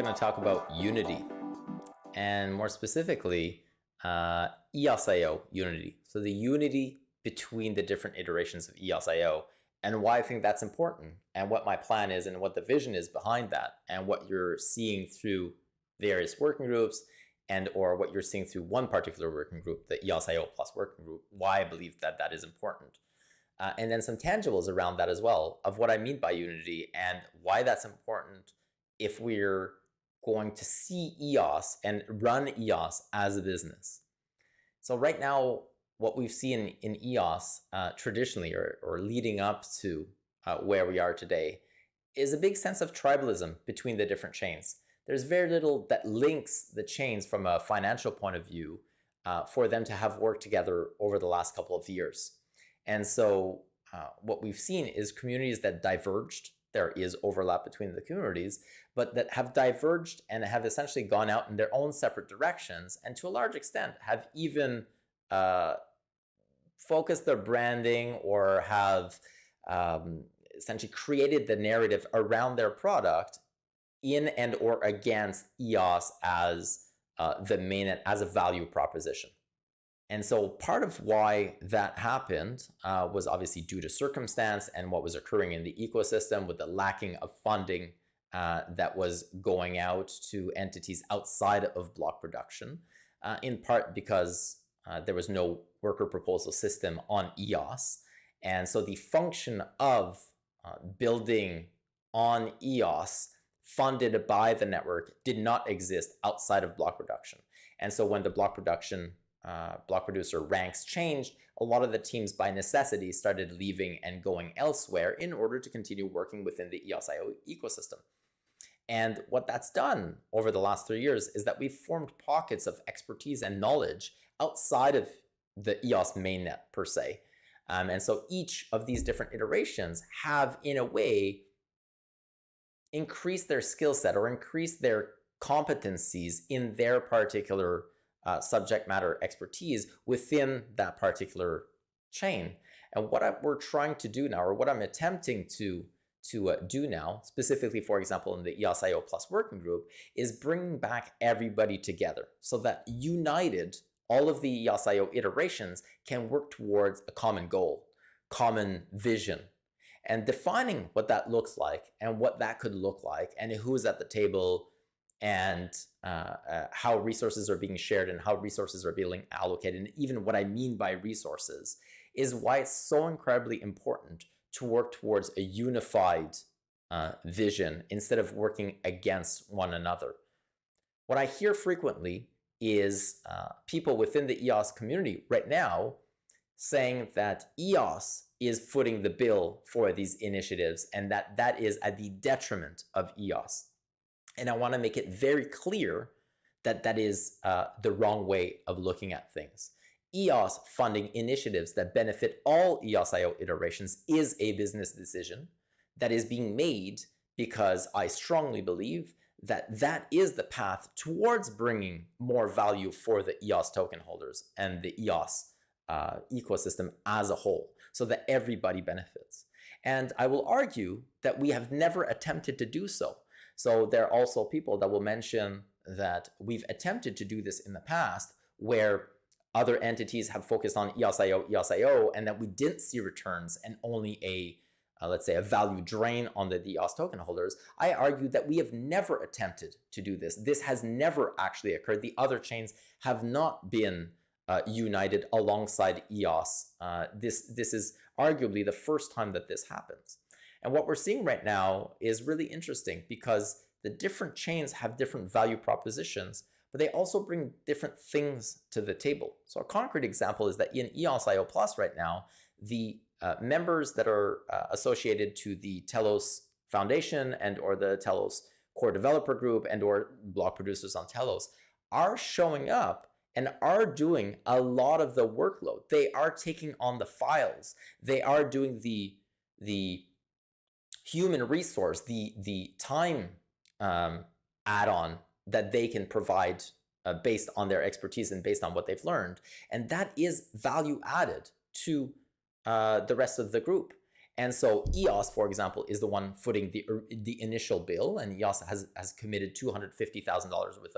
we're going to talk about Unity, and more specifically, EOSIO Unity. So the unity between the different iterations of EOSIO, and why I think that's important, and what my plan is, and what the vision is behind that, and what you're seeing through various working groups, and or what you're seeing through one particular working group, the EOSIO Plus working group, why I believe that that is important. And then some tangibles around that as well, of what I mean by unity and why that's important if we're going to see EOS and run EOS as a business. So right now, what we've seen in EOS traditionally, or leading up to where we are today, is a big sense of tribalism between the different chains. There's very little that links the chains from a financial point of view for them to have worked together over the last couple of years. And so what we've seen is communities that diverged. There is overlap between the communities, but that have diverged and have essentially gone out in their own separate directions, and to a large extent have even focused their branding or have essentially created the narrative around their product in and or against EOS as the main, as a value proposition. And so part of why that happened was obviously due to circumstance and what was occurring in the ecosystem with the lacking of funding that was going out to entities outside of block production, in part because there was no worker proposal system on EOS. And so the function of building on EOS funded by the network did not exist outside of block production. And so when the block producer ranks changed, a lot of the teams by necessity started leaving and going elsewhere in order to continue working within the EOSIO ecosystem. And what that's done over the last 3 years is that we've formed pockets of expertise and knowledge outside of the EOS mainnet per se. And so each of these different iterations have, in a way, increased their skill set or increased their competencies in their particular subject matter expertise within that particular chain. And what we're trying to do now, or what I'm attempting to do now, specifically, for example, in the EOSIO Plus working group, is bringing back everybody together so that united, all of the EOSIO iterations can work towards a common goal, common vision, and defining what that looks like and what that could look like and who's at the table and how resources are being shared and how resources are being allocated. And even what I mean by resources is why it's so incredibly important to work towards a unified vision instead of working against one another. What I hear frequently is people within the EOS community right now saying that EOS is footing the bill for these initiatives and that that is at the detriment of EOS. And I want to make it very clear that that is the wrong way of looking at things. EOS funding initiatives that benefit all EOSIO iterations is a business decision that is being made because I strongly believe that that is the path towards bringing more value for the EOS token holders and the EOS ecosystem as a whole, so that everybody benefits. And I will argue that we have never attempted to do so. So there are also people that will mention that we've attempted to do this in the past where other entities have focused on EOSIO, and that we didn't see returns and only let's say a value drain on the EOS token holders. I argue that we have never attempted to do this. This has never actually occurred. The other chains have not been united alongside EOS. This is arguably the first time that this happens. And what we're seeing right now is really interesting because the different chains have different value propositions, but they also bring different things to the table. So a concrete example is that in EOSIO Plus right now, the members that are associated to the Telos Foundation and or the Telos Core Developer Group and or block producers on Telos are showing up and are doing a lot of the workload. They are taking on the files. They are doing the human resource, the time add-on that they can provide based on their expertise and based on what they've learned. And that is value added to the rest of the group. And so EOS, for example, is the one footing the initial bill, and EOS has committed $250,000 worth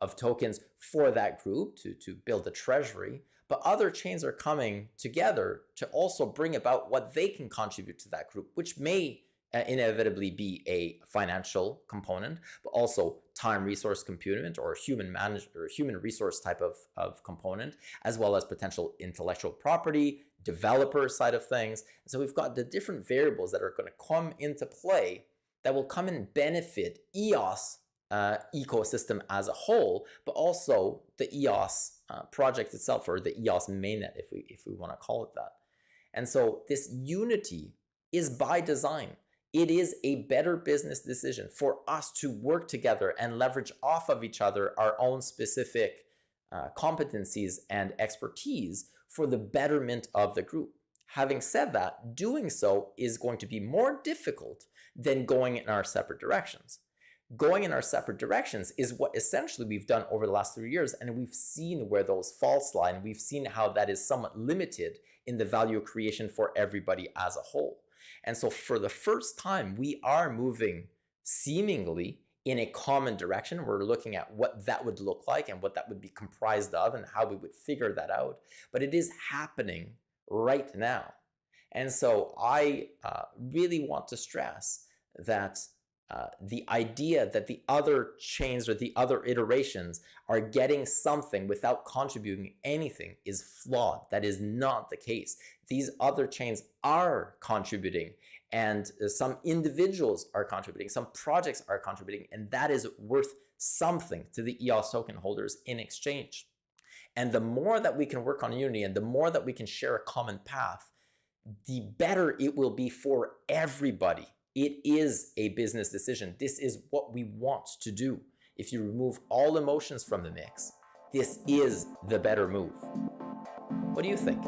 of tokens for that group to build the treasury. But other chains are coming together to also bring about what they can contribute to that group, which may inevitably be a financial component, but also time resource component or human resource type of component, as well as potential intellectual property, developer side of things. So we've got the different variables that are going to come into play that will come and benefit EOS ecosystem as a whole, but also the EOS project itself, or the EOS mainnet, if we want to call it that. And so this unity is by design. It is a better business decision for us to work together and leverage off of each other our own specific competencies and expertise for the betterment of the group. Having said that, doing so is going to be more difficult than going in our separate directions. Going in our separate directions is what essentially we've done over the last 3 years, and we've seen where those faults lie, and we've seen how that is somewhat limited in the value creation for everybody as a whole. And so for the first time, we are moving seemingly in a common direction. We're looking at what that would look like and what that would be comprised of and how we would figure that out. But it is happening right now. And so I really want to stress that the idea that the other chains or the other iterations are getting something without contributing anything is flawed. That is not the case. These other chains are contributing, and some individuals are contributing, some projects are contributing, and that is worth something to the EOS token holders in exchange. And the more that we can work on Unity and the more that we can share a common path, the better it will be for everybody. It is a business decision. This is what we want to do. If you remove all emotions from the mix, this is the better move. What do you think?